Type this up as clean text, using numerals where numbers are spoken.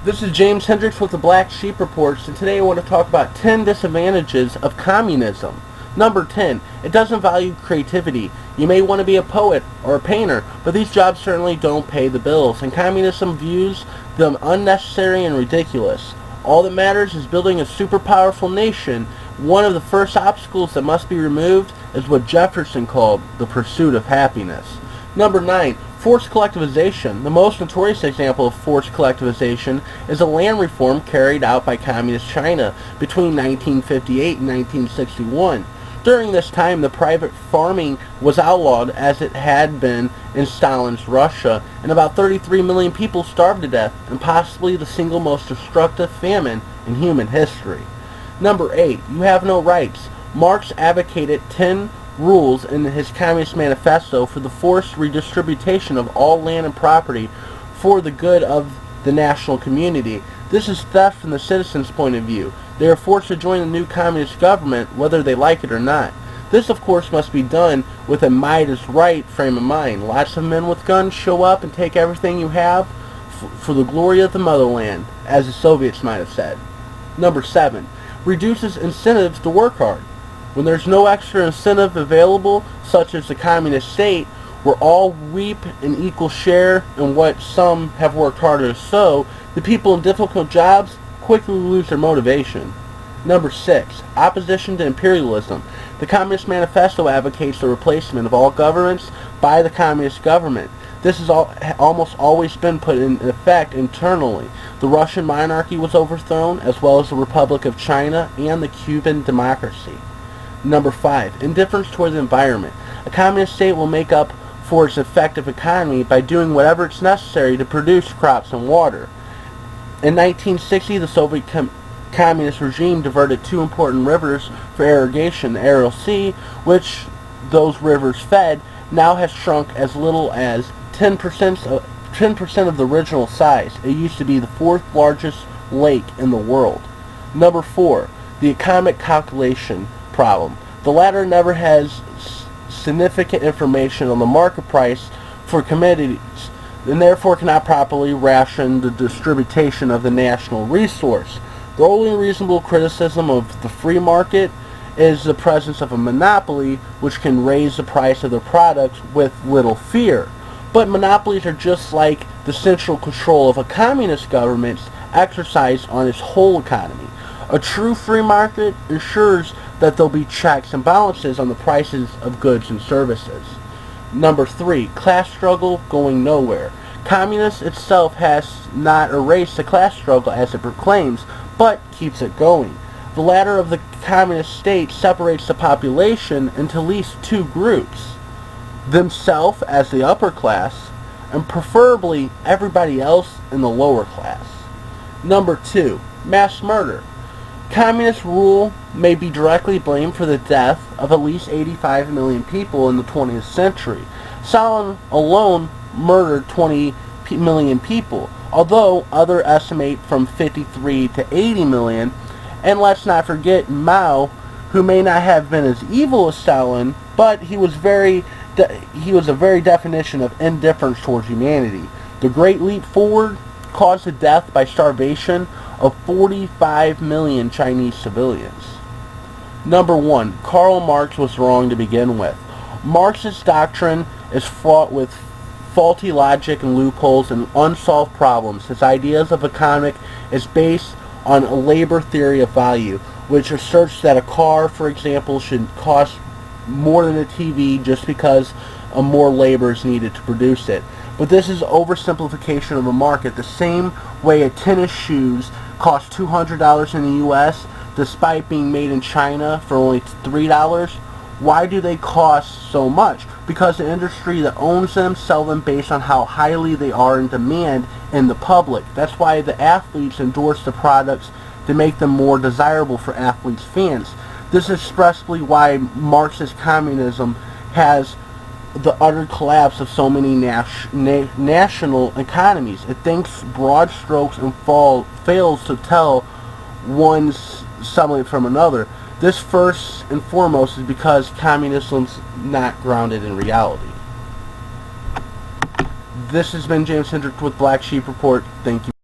This is James Hendricks with the Black Sheep Reports, and today I want to talk about 10 disadvantages of communism. Number 10, it doesn't value creativity. You may want to be a poet or a painter, but these jobs certainly don't pay the bills, and communism views them unnecessary and ridiculous. All that matters is building a super powerful nation. One of the first obstacles that must be removed is what Jefferson called the pursuit of happiness. Number 9, forced collectivization. The most notorious example of forced collectivization is a land reform carried out by Communist China between 1958 and 1961. During this time, the private farming was outlawed as it had been in Stalin's Russia, and about 33 million people starved to death in possibly the single most destructive famine in human history. Number 8, you have no rights. Marx advocated 10 rules in his Communist Manifesto for the forced redistribution of all land and property for the good of the national community. This is theft from the citizens' point of view. They are forced to join the new communist government whether they like it or not. This, of course, must be done with a might is right frame of mind. Lots of men with guns show up and take everything you have for the glory of the motherland, as the Soviets might have said. Number 7, reduces incentives to work hard. When there's no extra incentive available, such as the communist state, where all reap an equal share in what some have worked harder to sow, the people in difficult jobs quickly lose their motivation. Number 6, opposition to imperialism. The Communist Manifesto advocates the replacement of all governments by the communist government. This has almost always been put in effect internally. The Russian monarchy was overthrown, as well as the Republic of China and the Cuban democracy. Number 5, indifference toward the environment. A communist state will make up for its effective economy by doing whatever is necessary to produce crops and water. In 1960, the Soviet communist regime diverted 2 important rivers for irrigation. The Aral Sea, which those rivers fed, now has shrunk as little as 10% of the original size. It used to be the 4th largest lake in the world. Number 4, the economic calculation problem. The latter never has significant information on the market price for commodities, and therefore cannot properly ration the distribution of the national resource. The only reasonable criticism of the free market is the presence of a monopoly which can raise the price of their products with little fear. But monopolies are just like the central control of a communist government's exercise on its whole economy. A true free market ensures that there'll be checks and balances on the prices of goods and services. Number 3, class struggle going nowhere. Communism itself has not erased the class struggle as it proclaims, but keeps it going. The latter of the communist state separates the population into at least 2 groups: themselves as the upper class, and preferably everybody else in the lower class. Number 2, mass murder. Communist rule may be directly blamed for the death of at least 85 million people in the 20th century. Stalin alone murdered 20 million people, although others estimate from 53 to 80 million. And let's not forget Mao, who may not have been as evil as Stalin, but he was a very definition of indifference towards humanity. The Great Leap Forward caused the death by starvation of 45 million Chinese civilians. Number 1, Karl Marx was wrong to begin with. Marxist doctrine is fraught with faulty logic and loopholes and unsolved problems. His ideas of economics is based on a labor theory of value, which asserts that a car, for example, should cost more than a TV just because more labor is needed to produce it. But this is oversimplification of the market. The same way a tennis shoes cost $200 in the U.S. despite being made in China for only $3. Why do they cost so much? Because the industry that owns them sell them based on how highly they are in demand in the public. That's why the athletes endorse the products to make them more desirable for athletes' fans. This is expressly why Marxist communism has the utter collapse of so many national economies. It thinks broad strokes and fails to tell one something from another. This first and foremost is because communism's not grounded in reality. This has been James Hendricks with Black Sheep Report. Thank you.